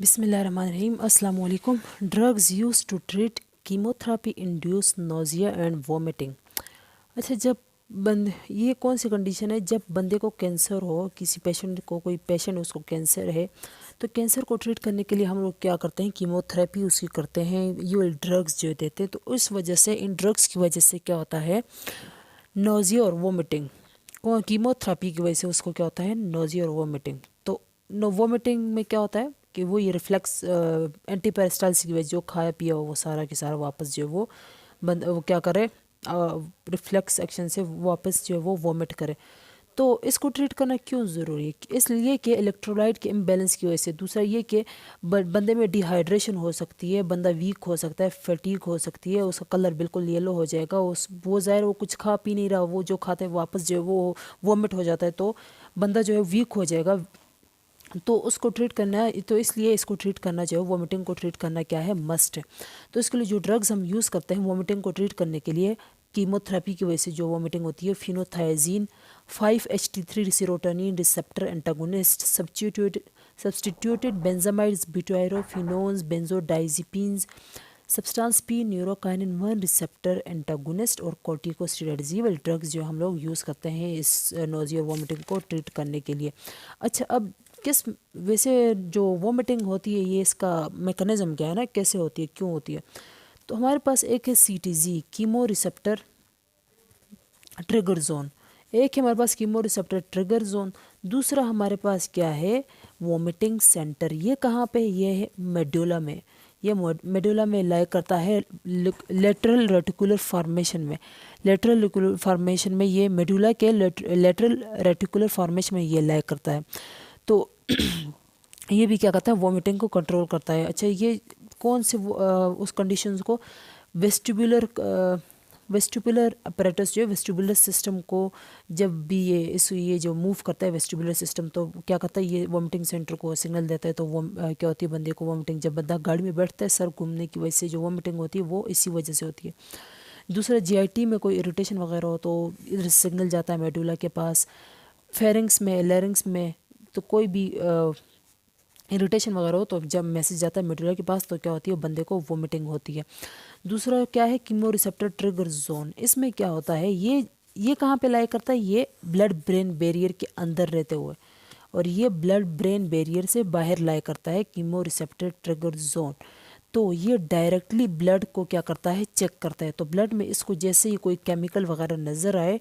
बिस्मिल्लाहिर्रहमानिर्रहीम अस्सलाम वालेकुम। Drugs use to treat chemotherapy induce nausea and vomiting. अच्छा, जब ये कौन सी कंडीशन है? जब बंदे को कैंसर हो, किसी पेशेंट को, कोई पेशेंट उसको कैंसर है, तो कैंसर को ट्रीट करने के लिए हम लोग क्या करते हैं? कीमोथेरेपी उसकी करते हैं, ये ड्रग्स जो देते हैं। तो उस वजह से, इन ड्रग्स की वजह से क्या होता है? नोजिया और वोमिटिंग। कीमोथेरेपी की वजह से उसको क्या होता है? नोजिया और वोमिटिंग। तो वोमिटिंग में क्या होता है कि वो ये रिफ्लेक्स एंटी पेरिस्टाल्स की वजह, जो खाया पिया हो वो सारा के सारा वापस जो है वो क्या करे? रिफ्लेक्स एक्शन से वापस जो है वो वोमिट करे। तो इसको ट्रीट करना क्यों ज़रूरी है? इसलिए कि इलेक्ट्रोलाइट के इम्बेलेंस की वजह से। दूसरा ये कि बंदे में डिहाइड्रेशन हो सकती है, बंदा वीक हो सकता है, फटीग हो सकती है, उसका कलर बिल्कुल येलो हो जाएगा। वो ज़ाहिर वो कुछ खा पी नहीं रहा, वो जो खाते हैं वापस जो है वो वोमिट हो जाता है, तो बंदा जो है वीक हो जाएगा। तो उसको ट्रीट करना है, तो इसलिए इसको ट्रीट करना जो है, वोमिटिंग को ट्रीट करना क्या है? मस्ट है। तो इसके लिए जो ड्रग्स हम यूज़ करते हैं वोमिटिंग को ट्रीट करने के लिए, कीमोथेरेपी की वजह से जो वोमिटिंग होती है, phenothiazine 5-HT3 serotonin receptor antagonist, substituted benzamides, butyrophenones, benzodiazepines, substance P, neurokinin 1 receptor antagonist और कॉर्टिकोस्टेरॉइड्स, ये वाले ड्रग्स जो हम लोग यूज़ करते हैं इस नोजिया वोमिटिंग को ट्रीट करने के लिए। अच्छा, अब किस वैसे जो वोमिटिंग होती है, ये इसका मैकेनिज्म क्या है ना, कैसे होती है, क्यों होती है? तो हमारे पास एक है CTG, chemo receptor trigger zone. एक है हमारे पास कीमो रिसेप्टर ट्रिगर जोन। दूसरा हमारे पास क्या है? Vomiting centre. ये कहाँ पे? ये है मेडुला में। ये मेडुला में लाई करता है, लेटरल रेटिकुलर फॉर्मेशन में। लेटरल रेटिकुलर फॉर्मेशन में, ये मेडुला के लेटरल रेटिकुलर फॉर्मेशन में ये लाई करता है। तो ये भी क्या करता है? वोमिटिंग को कंट्रोल करता है। अच्छा, ये कौन से उस कंडीशंस को? वेस्टिबुलर अपरेटस जो है, वेस्टिबुलर सिस्टम को जब भी ये जो मूव करता है वेस्टिबुलर सिस्टम, तो क्या करता है? ये वोमिटिंग सेंटर को सिग्नल देता है। तो वो क्या होती है? बंदे को वोमिटिंग, जब बंदा गाड़ी में बैठता है, सर घूमने की वजह से जो वोमिटिंग होती है वो इसी वजह से होती है। दूसरा, GIT में कोई इरिटेशन वगैरह हो तो इधर सिग्नल जाता है मेडुला के पास। फेरिंग्स में, लेरिंग्स में, तो कोई भी इरिटेशन वगैरह हो तो जब मैसेज जाता है मेडुला के पास, तो क्या होती है? बंदे को वोमिटिंग होती है। दूसरा क्या है? Chemo receptor trigger zone. इसमें क्या होता है? ये कहाँ पे लाई करता है? ये ब्लड ब्रेन बैरियर के अंदर रहते हुए, और ये ब्लड ब्रेन बैरियर से बाहर लाई करता है कीमो रिसेप्टर ट्रिगर जोन। तो ये डायरेक्टली ब्लड को क्या करता है? चेक करता है। तो ब्लड में इसको जैसे ही कोई केमिकल वगैरह नज़र आए,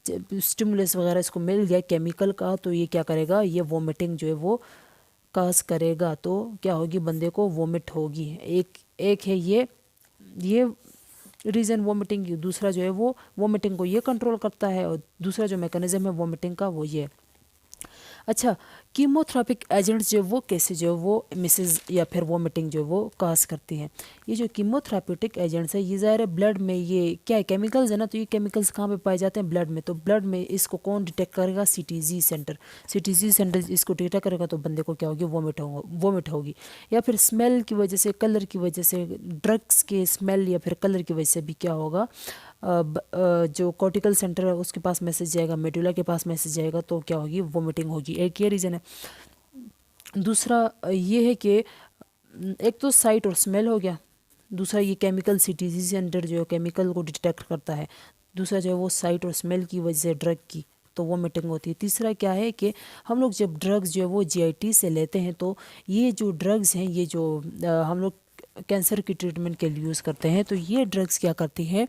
स्टिमुलस वगैरह इसको मिल गया केमिकल का, तो ये क्या करेगा? ये वोमिटिंग जो है वो काज करेगा। तो क्या होगी? बंदे को वोमिट होगी। एक एक है ये रीज़न वोमिटिंग की। दूसरा जो है वो वोमिटिंग को ये कंट्रोल करता है, और दूसरा जो मैकेनिज्म है वोमिटिंग का वो ये। अच्छा, कीमोथेरेपिक एजेंट्स जो वो कैसे जो वो मिसेज या फिर वोमिटिंग जो वो काज करती हैं? ये जो कीमोथेरेप्यूटिक एजेंट्स है, ये ज़ाहिर है ब्लड में, ये क्या है? केमिकल्स है ना। तो ये केमिकल्स कहाँ पे पाए जाते हैं? ब्लड में। तो ब्लड में इसको कौन डिटेक्ट करेगा? CTG centre. CTG सेंटर इसको डिटेक्ट करेगा, तो बंदे को क्या होगी? वोमिट होगी। या फिर स्मेल की वजह से, कलर की वजह से, ड्रग्स के स्मेल या फिर कलर की वजह से भी क्या होगा? जो कॉर्टिकल सेंटर है उसके पास मैसेज जाएगा, मेडुला के पास मैसेज जाएगा, तो क्या होगी? वोमिटिंग होगी। एक ये रीज़न है। दूसरा ये है कि एक तो साइट और स्मेल हो गया। दूसरा ये केमिकल, CTG सेंटर जो है केमिकल को डिटेक्ट करता है। दूसरा जो है वो साइट और स्मेल की वजह से ड्रग की तो वोमिटिंग होती है। तीसरा क्या है कि हम लोग जब ड्रग्स जो है वो GIT से लेते हैं, तो ये जो ड्रग्स हैं, ये जो हम लोग कैंसर की ट्रीटमेंट के लिए यूज़ करते हैं, तो ये ड्रग्स क्या करती हैं?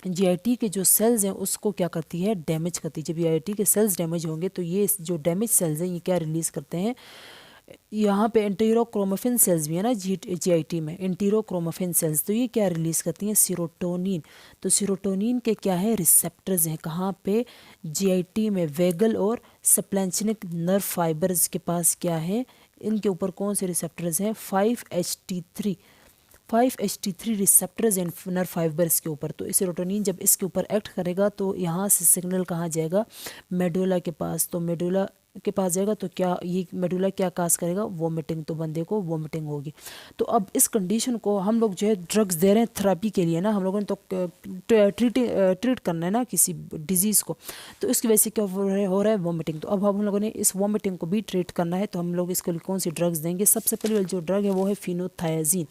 GIT के जो सेल्स हैं उसको क्या करती है? डैमेज करती है। जब GIT के सेल्स डैमेज होंगे, तो ये जो डैमेज सेल्स हैं ये क्या रिलीज़ करते हैं? यहाँ पे एंटीरोक्रोमेफिन सेल्स भी है ना GIT में, एंटीरोक्रोमेफिन सेल्स। तो ये क्या रिलीज़ करती हैं? सीरोटोनिन। तो सीरोटोनिन के क्या है? रिसेप्टर्स हैं। कहाँ पे? GIT में वेगल और स्प्लैंचनिक नर्व फाइबर्स के पास क्या है? इनके ऊपर कौन से रिसेप्टर्स हैं? 5-HT3 receptors and nerve fibres के ऊपर। तो सेरोटोनिन जब इसके ऊपर एक्ट करेगा, तो यहाँ से सिग्नल कहाँ जाएगा? मेडुला के पास। तो मेडुला के पास जाएगा तो क्या ये मेडुला क्या काज करेगा, वोमिटिंग, तो बंदे को वोमिटिंग होगी। तो अब इस कंडीशन को हम लोग जो है ड्रग्स दे रहे हैं थेरेपी के लिए ना, हम लोगों ने तो ट्रीट करना है ना किसी डिजीज़ को, तो इसकी वजह से क्या हो रहा है वोमिटिंग। तो अब हम लोगों ने इस वोमिटिंग को भी ट्रीट करना है, तो हम लोग इसके लिए कौन सी ड्रग्स देंगे। सबसे पहले वाली जो ड्रग है वो है फिनोथायाजीन।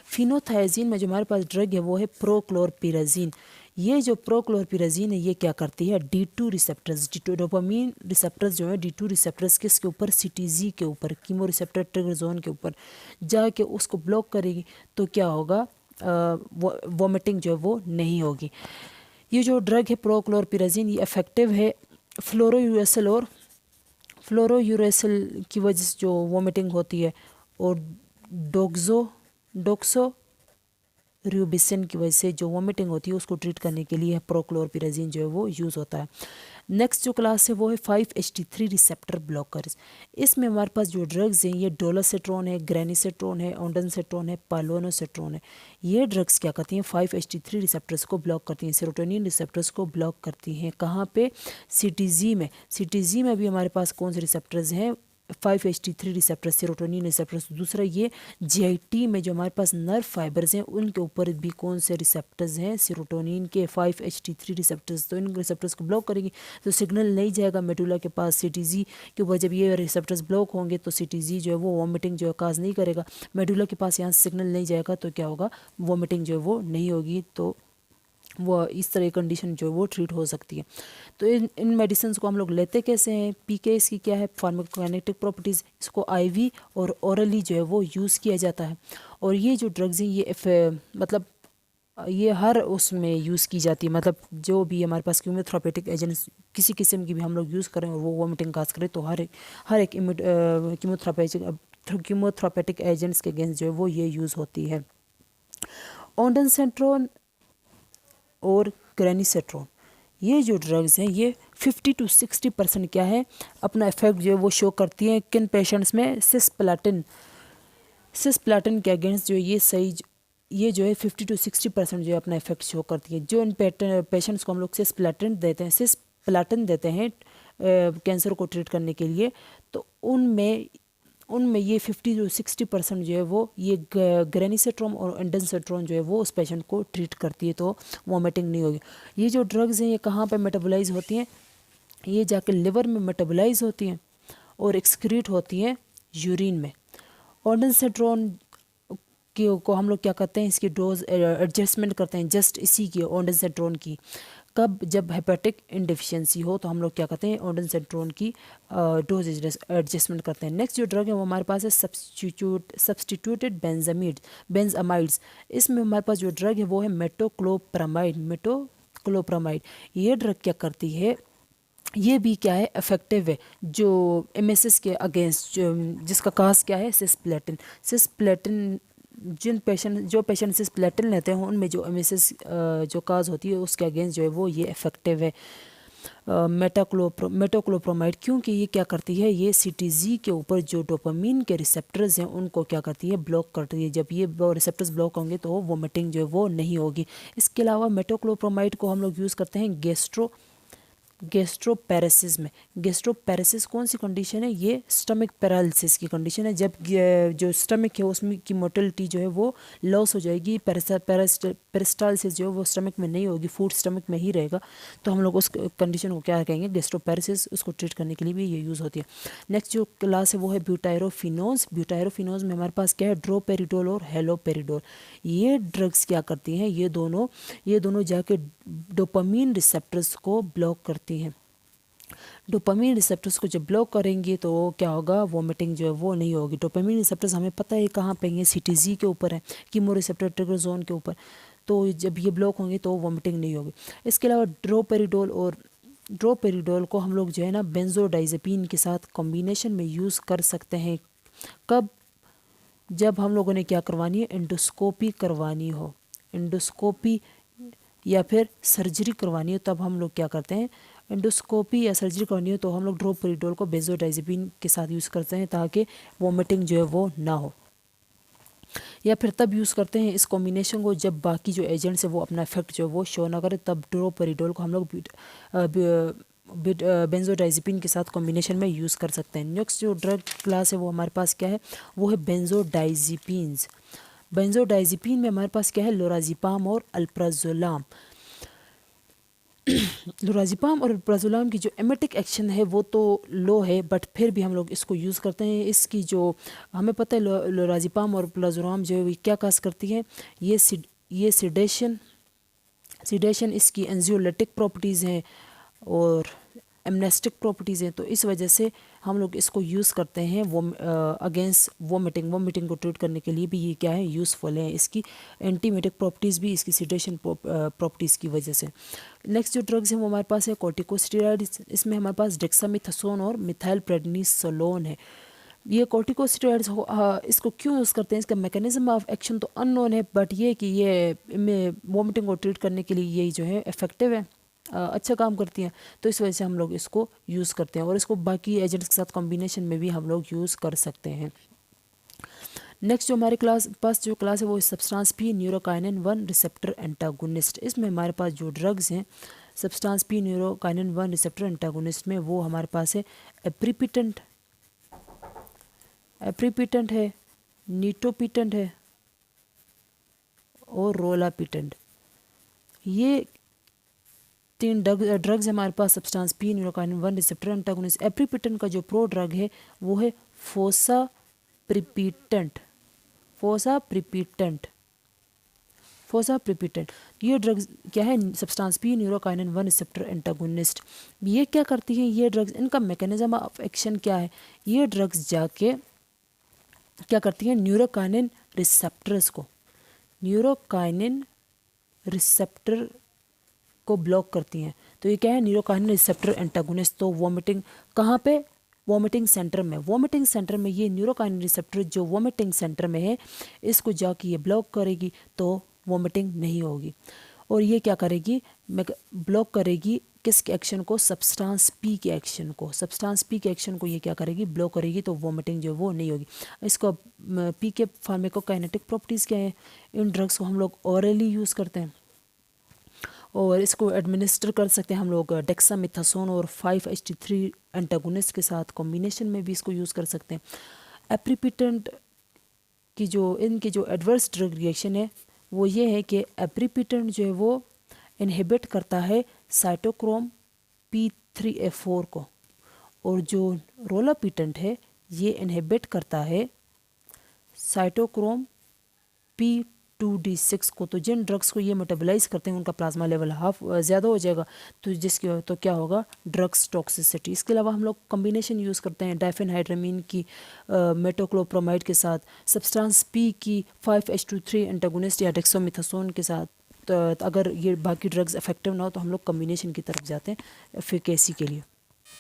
फिनोथायाजीन में जो हमारे पास ड्रग है वो है प्रोक्लोरपिराजीन। ये जो प्रोक्लोरपिराजीन है ये क्या करती है, D2 रिसेप्टर्स, डोपामीन रिसेप्टर्स जो है D2 रिसेप्टर्स किसके ऊपर, CTG के ऊपर, कीमो रिसेप्टर ट्रिगर जोन के ऊपर जाके उसको ब्लॉक करेगी, तो क्या होगा, वोमिटिंग जो है वो नहीं होगी। ये जो ड्रग है प्रोक्लोरपिराजीन ये इफेक्टिव है फ्लोरोयूरेसिल की वजह से जो वोमिटिंग होती है, और डोक्सो र्यूबिसिन की वजह से जो वोमिटिंग होती है उसको ट्रीट करने के लिए प्रोक्लोरपिराजीन जो है वो यूज़ होता है। नेक्स्ट जो क्लास है वो है 5-HT3 रिसेप्टर ब्लॉकर्स। इसमें हमारे पास जो ड्रग्स हैं ये डोलोसेट्रोन है, ग्रेनिसेट्रोन है, ओंडानसेट्रोन है, पालोनोसेट्रोन है। ये ड्रग्स क्या करती हैं, 5-HT3 रिसेप्टर्स को ब्लॉक करती हैं, सेरोटोनिन रिसेप्टर्स को ब्लॉक करती हैं। कहाँ पे, CTG में। CTG में भी हमारे पास कौन से रिसेप्टर्स हैं, 5-HT3 रिसेप्टर, सेरोटोनिन रिसेप्टर्स। दूसरा ये GIT में जो हमारे पास नर्व फाइबर्स हैं उनके ऊपर भी कौन से रिसेप्टर्स हैं, सेरोटोनिन के 5-HT3 रिसेप्टर्स। तो इन रिसेप्टर्स को ब्लॉक करेंगे तो सिग्नल नहीं जाएगा मेडुला के पास CTG के ऊपर। जब ये रिसेप्टर्स ब्लॉक होंगे तो CTG जो है वो वॉमिटिंग जो है काज नहीं करेगा, मेडुला के पास यहाँ सिग्नल नहीं जाएगा, तो क्या होगा, वॉमिटिंग जो है वो नहीं होगी। तो वो इस तरह की कंडीशन जो है वो ट्रीट हो सकती है। तो इन मेडिसिन को हम लोग लेते कैसे हैं, पीके इसकी क्या है, फार्माकोकाइनेटिक प्रॉपर्टीज़, इसको IV और ओरली जो है वो यूज़ किया जाता है। और ये जो ड्रग्स हैं ये मतलब ये हर उसमें यूज़ की जाती है, मतलब जो भी हमारे पास कीमोथेरेपेटिक एजेंट्स किसी किस्म की भी हम लोग यूज़ करें और वो वोमिटिंग काज करें, तो हर एक कीमोथेरेपेटिक एजेंट्स के अगेंस्ट जो है वो ये यूज़ होती है। ओंडानसेट्रोन और ग्रेनिसेट्रोन, ये जो ड्रग्स हैं ये 50-60% क्या है अपना इफेक्ट जो है वो शो करती हैं। किन पेशेंट्स में, सिस्प्लाटिन के अगेंस्ट जो ये जो है 50-60% जो है अपना इफेक्ट शो करती है। जो इन पेशेंट्स को हम लोग सिस्प्लाटिन देते हैं कैंसर को ट्रीट करने के लिए, तो उनमें ये 50-60% जो है वो ये ग्रेनिसेट्रोन और एंडोसेट्रोन जो है वो उस पेशेंट को ट्रीट करती है, तो वॉमिटिंग नहीं होगी। ये जो ड्रग्स हैं ये कहाँ पे मेटाबोलाइज होती हैं, ये जाकर लिवर में मेटाबोलाइज होती हैं और एक्सक्रीट होती हैं यूरिन में। ओंडानसेट्रोन को हम लोग क्या करते हैं, इसकी डोज एडजस्टमेंट करते हैं, जस्ट इसी की ओंडानसेट्रोन की। कब, जब हेपेटिक इनडेफिशिएंसी हो तो हम लोग क्या करते हैं, ओंडानसेट्रोन की डोज एडजस्टमेंट करते हैं। नेक्स्ट जो ड्रग है वो हमारे पास है सब्सटीट्यूटेड बेंजामाइड्स। इसमें हमारे पास जो ड्रग है वो है मेटोक्लोप्रामाइड। ये ड्रग क्या करती है, ये भी क्या है, इफेक्टिव है जो MSS के अगेंस्ट, जिसका काज क्या है, सिस्प्लेटिन। जो पेशेंट सिस्प्लेटिन लेते हैं उनमें जो MSS जो काज होती है उसके अगेंस्ट जो है वो ये इफेक्टिव है मेटोक्लोप्रामाइड। क्योंकि ये क्या करती है, ये CTG के ऊपर जो डोपामीन के रिसेप्टर्स हैं उनको क्या करती है, ब्लॉक करती है। जब ये रिसेप्टर्स ब्लॉक होंगे तो वोमिटिंग जो है वो नहीं होगी। इसके अलावा मेटोक्लोप्रामाइड को हम लोग यूज़ करते हैं गैस्ट्रोपैरेसिस में। गैस्ट्रोपैरेसिस कौन सी कंडीशन है, ये स्टमक पैरालिसिस की कंडीशन है। जब जो स्टमक है उसमें की मोटिलिटी जो है वो लॉस हो जाएगी, पेरिस्टालसिस जो है वो स्टमक में नहीं होगी, फूड स्टमक में ही रहेगा, तो हम लोग उस कंडीशन को क्या कहेंगे, गैस्ट्रोपैरेसिस। उसको ट्रीट करने के लिए भी ये यूज़ होती है। नेक्स्ट जो क्लास है वो है ब्यूटायरोफिनोज। ब्यूटायरोफिनोज में हमारे पास क्या है, ड्रोपेरिडोल और हेलोपेरिडोल। ये ड्रग्स क्या करती हैं, ये दोनों जाके डोपामीन रिसेप्टर्स को ब्लॉक करती हैं। डोपामीन रिसेप्टर्स को जब ब्लॉक करेंगे तो क्या होगा, वोमिटिंग जो है वो नहीं होगी। डोपामीन रिसेप्टर्स हमें पता है कहाँ पे हैं, CTG के ऊपर है, कीमो रिसेप्टर ट्रिगर जोन के ऊपर। तो जब ये ब्लॉक होंगे तो वोमिटिंग नहीं होगी। इसके अलावा ड्रोपेरिडोल को हम लोग जो है ना बेंजोडाइजेपिन के साथ कॉम्बिनेशन में यूज़ कर सकते हैं। कब, जब हम लोगों ने क्या करवानी है, एंडोस्कोपी करवानी हो, एंडोस्कोपी या फिर सर्जरी करवानी हो, तब हम लोग क्या करते हैं, एंडोस्कोपी या सर्जरी करनी हो तो हम लोग ड्रोपेरिडोल को बेंजोडाइजेपिन के साथ यूज़ करते हैं ताकि वोमिटिंग जो है वो ना हो। या फिर तब यूज़ करते हैं इस कॉम्बिनेशन को जब बाकी जो एजेंट्स है वो अपना इफेक्ट जो है वो शो ना करे, तब ड्रोपेरिडोल को हम लोग बेंजोडाइजिपिन के साथ कॉम्बिनेशन में यूज़ कर सकते हैं। नेक्स्ट जो ड्रग क्लास है वो हमारे पास क्या है, वो है बेंजोडाइजिपिन्स। बेंजोडाइजिपिन में हमारे पास क्या है, लोराज़िपाम और अल्प्राज़ोलाम। लोराज़िपाम और अल्प्राज़ोलाम की जो एमेटिक एक्शन है वो तो लो है, बट फिर भी हम लोग इसको यूज़ करते हैं। इसकी जो हमें पता है लोराज़िपाम और अल्प्राज़ोलाम जो है वो क्या काज करती है, ये सिडेशन इसकी एंजियोलिटिक प्रॉपर्टीज़ हैं और एमनेस्टिक प्रॉपर्टीज़ हैं। तो इस वजह से हम लोग इसको यूज़ करते हैं वो अगेंस्ट वोमिटिंग को ट्रीट करने के लिए भी ये क्या है, यूज़फुल है। इसकी एंटीमेटिक प्रॉपर्टीज़ भी इसकी सिडेशन प्रॉपर्टीज़ की वजह से। नेक्स्ट जो ड्रग्स हैं वो हमारे पास है कॉर्टिकोस्टेरॉइड्स। इसमें हमारे पास डेक्सामेथासोन और मिथाइलप्रेडनिसोलोन है। ये कॉर्टिकोस्टेरॉइड्स इसको क्यों यूज़ करते हैं, इसका मैकेनिज्म ऑफ एक्शन तो अननोन है, बट ये कि ये इनमें वोमिटिंग को ट्रीट करने के लिए यही जो है इफ़ेक्टिव है, अच्छा काम करती हैं। तो इस वजह से हम लोग इसको यूज़ करते हैं और इसको बाकी एजेंट्स के साथ कॉम्बिनेशन में भी हम लोग यूज़ कर सकते हैं। नेक्स्ट जो हमारे पास जो क्लास है वो substance P neurokinin 1 receptor antagonist. इसमें हमारे पास जो ड्रग्स हैं substance P neurokinin 1 receptor antagonist में वो हमारे पास है एप्रीपिटेंट है, नीटोपिटेंट है और रोलापिटेंट। ये 3 ड्रग्स हमारे पास substance P neurokinin 1 receptor antagonist. एप्रीपिटेंट का जो प्रो ड्रग है वो है फोसाप्रिपिटेंट। ये ड्रग्स क्या है, substance P neurokinin 1 receptor antagonist. ये क्या करती हैं ये ड्रग्स, इनका मैकेनिज्म ऑफ एक्शन क्या है, ये ड्रग्स जाके क्या करती हैं, न्यूरोकाइनिन रिसेप्टर को ब्लॉक करती हैं। तो ये क्या है, न्यूरोकाइनिन रिसेप्टर एंटागोनिस्ट। तो वोमिटिंग कहाँ पे, वोमिटिंग सेंटर में ये न्यूरोकाइनिन रिसेप्टर जो वोमिटिंग सेंटर में है इसको जाके ये ब्लॉक करेगी तो वोमिटिंग नहीं होगी। और ये क्या करेगी, ब्लॉक करेगी किसके एक्शन को, सब्सटेंस पी के एक्शन को ये क्या करेगी, ब्लॉक करेगी। तो वोमिटिंग जो वो नहीं होगी। इसको पी के फार्माकोकाइनेटिक प्रॉपर्टीज़ क्या है, इन ड्रग्स को हम लोग ऑरली यूज़ करते हैं और इसको एडमिनिस्टर कर सकते हैं हम लोग डेक्सामेथासोन और 5-HT3 एंटागोनिस्ट के साथ कॉम्बिनेशन में भी इसको यूज़ कर सकते हैं। एप्रीपिटेंट की जो इनकी जो एडवर्स ड्रग रिएक्शन है वो ये है कि एप्रीपिटेंट जो है वो इनहिबिट करता है साइटोक्रोम P3A4 को, और जो रोलापिटेंट है ये इनहिबिट करता है साइटोक्रोम P2D6 को। तो जिन ड्रग्स को ये मेटाबोलाइज करते हैं उनका प्लाज्मा लेवल ज़्यादा हो जाएगा, तो क्या होगा, ड्रग्स टॉक्सिसिटी। इसके अलावा हम लोग कॉम्बिनेशन यूज़ करते हैं डाइफेनहाइड्रामीन की मेटोक्लोप्रोमाइड के साथ, सब्सटेंस पी की 5-HT3 एंटागोनिस्ट या डेक्सामेथासोन के साथ। तो अगर ये बाकी ड्रग्स इफेक्टिव ना हो तो हम लोग कॉम्बिनेशन की तरफ जाते हैं एफिकेसी के लिए।